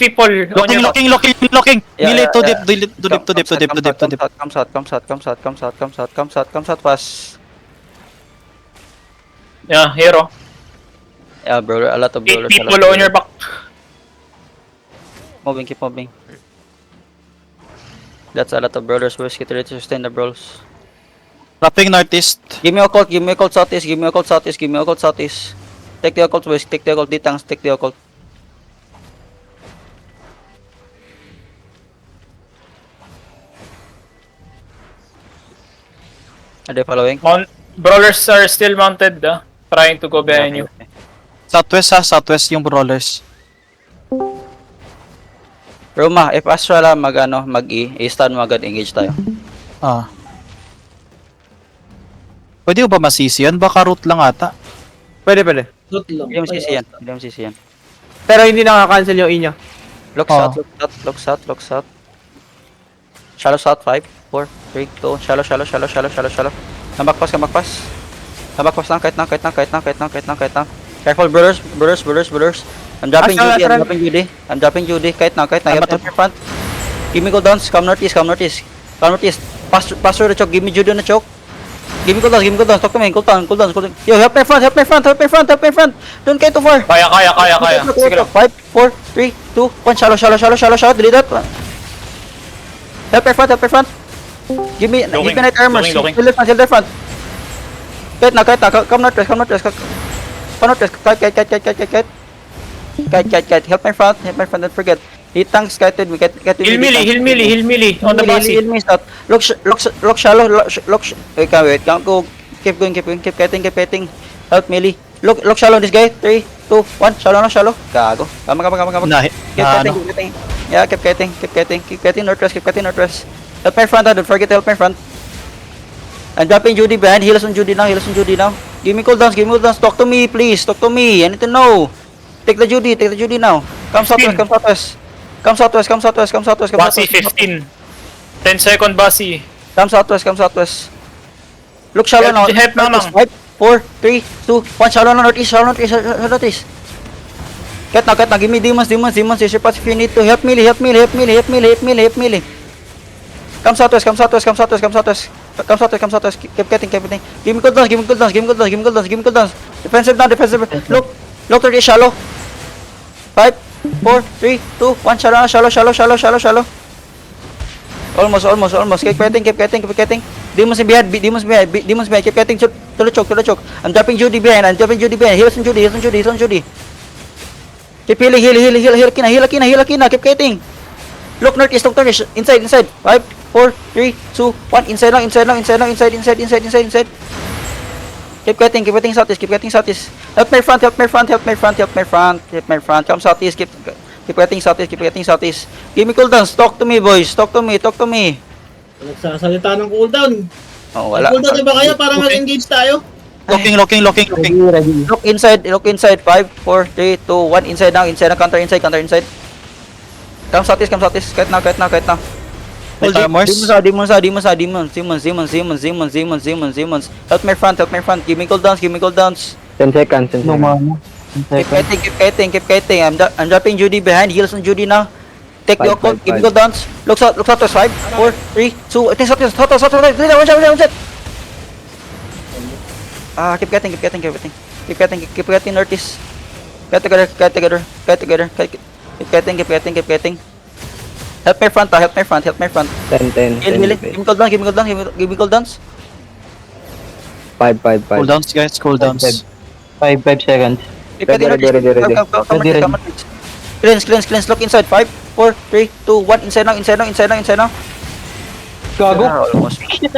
people on your back. Locking. Yeah, Melee yeah, to yeah. dip, to dip. Comes out, fast. Yeah, hero. Yeah, bro, a lot of 8 brawlers. people on your back. Moving, keep moving. That's a lot of brawlers. We're ready to sustain the brawls. Wrapping northeast. Give me a cult southeast, give me a cult southeast. Take the occult west, take the occult D-tanks, take the occult. Are they following? Brawlers are still mounted, trying to go behind you. Okay. Southwest yung brawlers. Roma, if Astra mag-E, i-stun mo agad, engage tayo. Ah. Pwede ba masisi yan? Baka root lang ata. Pwede. Loot lang. Hindi mo sisi yan. Pero hindi nakaka-cancel yung inyo. Look south. Shallow south, 5, 4, 3, 2, shallow. Come back pass. Kahit na. Careful, brothers. I'm dropping Judy. Kahit na. Help me front. Give me cooldowns. Come northeast. Pass through the choke. Give me Judy on the choke. Give me cooldowns. Talk to me. Cooldowns. Yo, help me front. Don't get too far. Kaya. Sige lang. 5, 4, 3, 2, 1. Shallow. Delete that. Help me front. Give me night armor. Looking. Shield their front. Kahit na. Come northwest. Kite. Help my front. Don't forget. Hit tanks, kite. Heal melee on the bossy. Heal me out. Look shallow. Wait. Go. Keep kiting. Help melee. Look shallow this guy. 3, 2, 1. Shallow. Gago. Come. Keep kiting. Yeah, keep kiting northwest. Help my front. Don't forget to help my front. I'm dropping Judy behind. Heal us on Judy now. Give me cooldowns. Talk to me, please. I need to know. Take the Judy now. Come southwest. Bossy 15. 10-second bossy. Come southwest. Look shallow now. Help namang. 5, 4, 3, 2, 1. Shallow na northeast. Get na. Give me demons. Use your pass if you need to. Help melee. Come southwest. Keep getting. Give me cooldowns. Defensive now. Look to the shallow. 5, 4, 3, 2, 1. Shallow. Almost. Keep getting. Demons behind. Keep getting to the choke. I'm dropping Judy behind. Heal on Judy. Keep healing. Keep getting. Look northeast. Inside. 5, 4, 3, 2, 1. Inside. Keep getting southeast. Help my front. Come southeast. Keep getting southeast. Give me cooldowns. Talk to me, boys. Talk to me. Nagsasalita ng cooldown. Oh, wala. Cooldown ba kayo para mag-engage tayo? Locking. Look inside. 5, 4, 3, 2, 1. Inside now. Counter inside. Come southeast. Kahit na. Light armors. Demons. Help my front. Give me cooldowns. 10 seconds. No mana. Keep kiting. I'm dropping Judy behind. Heals on Judy now. Take the occult. Give me cooldowns. Look southwest. 5, 4, 3, 2. I think southwest. One shot. Keep getting northeast. Get together. Keep getting. Help my front. 10. Heal. Give me cooldowns. 5. Cooldowns, guys. 5 seconds. Keep getting Ready. Come on. Cleanse. Look inside. 5, 4, 3, 2, 1. Inside now. Gago. Almost. Kahit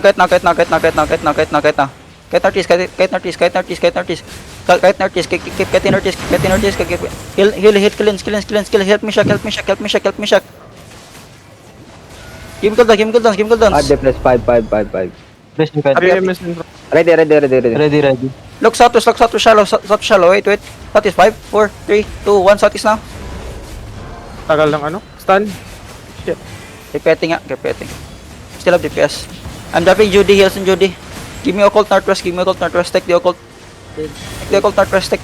na. Kahit northeast. Keep getting northeast. Heal, cleanse. Help me shock. Give me cooldowns. Defense 5. Happy. Ready. Look southwest, shallow. Wait. Southeast, 5, 4, 3, 2, 1. Southeast now. Tagal ng stun. Keep getting. Still have DPS. I'm dropping Judy. Heals on Judy. Give me occult northwest. Take the occult northwest. 10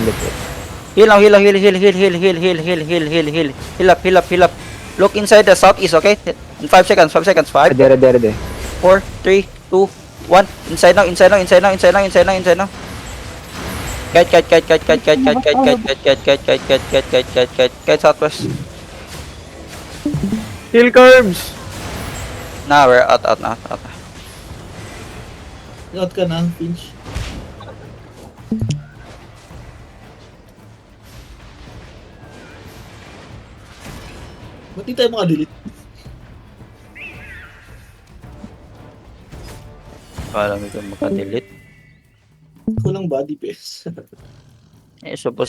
defense. Heal now, heal, heal, heal, heal, heal, heal, heal, heal, heal, heal, heal. Heal up, heal up, heal up. Look inside the southeast, okay? In 5 seconds, 5 seconds. 5, Ready, ready, ready. 4, 3, 2, 1. Inside now, inside now, inside now, inside now, inside now, inside now. Guide southwest. Heal curbs. Nah, we're out. Out ka na, Pinch. Ba't di tayo makadelete? Kala mo ito makadelete. Kulang body pass. Eh, suppose